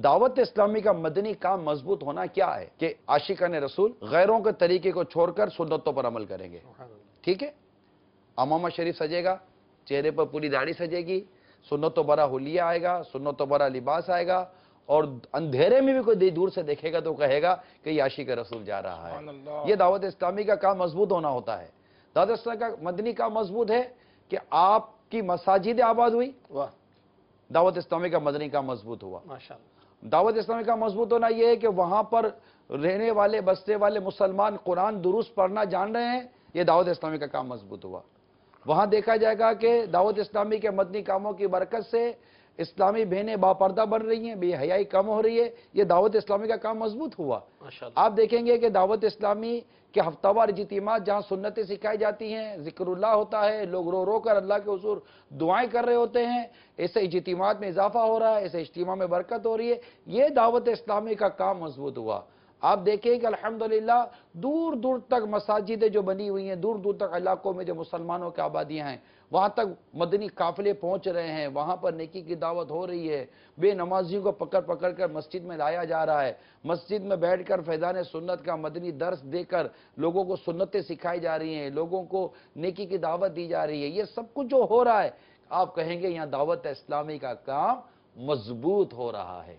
दावत इस्लामी का मदनी काम मजबूत होना क्या है कि आशिकान रसूल गैरों के तरीके को छोड़कर सुन्नतों पर अमल करेंगे। ठीक है, अमामा शरीफ सजेगा, चेहरे पर पूरी दाढ़ी सजेगी, सुन्नतों बरा हुलिया आएगा, सुन्नतों बरा लिबास आएगा, और अंधेरे में भी कोई दूर से देखेगा तो कहेगा कि ये आशिक रसूल जा रहा है। ये दावत इस्लामी का काम मजबूत होना होता है। दावत इस्लामी का मदनी काम मजबूत है कि आपकी मसाजिद आबाद हुई, दावत इस्लामी का मदनी काम मजबूत हुआ। दावत इस्लामी का मजबूत होना यह है कि वहां पर रहने वाले बसने वाले मुसलमान कुरान दुरुस्त पढ़ना जान रहे हैं, यह दावत इस्लामी का काम मजबूत हुआ। वहां देखा जाएगा कि दावत इस्लामी के मदनी कामों की बरकत से इस्लामी बहनें बापर्दा बन रही हैं, बेहयाई कम हो रही है, यह दावत इस्लामी का काम मजबूत हुआ। आप देखेंगे कि दावत इस्लामी के हफ्तावार इज्तिमात जहां सुन्नतें सिखाई जाती हैं, जिक्रुल्लाह होता है, लोग रो रो कर अल्लाह के हुजूर दुआएं कर रहे होते हैं, ऐसे इज्तिमात में इजाफा हो रहा है, ऐसे इज्तिमा में बरकत हो रही है, यह दावत इस्लामी का काम मजबूत हुआ। आप देखिए कि अल्हम्दुलिल्लाह दूर दूर तक मसाजिदें जो बनी हुई हैं, दूर दूर तक इलाकों में जो मुसलमानों की आबादियां हैं, वहां तक मदनी काफिले पहुंच रहे हैं, वहां पर नेकी की दावत हो रही है, बेनमाजियों को पकड़ पकड़ कर मस्जिद में लाया जा रहा है, मस्जिद में बैठकर फैजान सुन्नत का मदनी दर्स देकर लोगों को सुन्नतें सिखाई जा रही हैं, लोगों को नेकी की दावत दी जा रही है। ये सब कुछ जो हो रहा है, आप कहेंगे यहाँ दावत इस्लामी का काम मजबूत हो रहा है।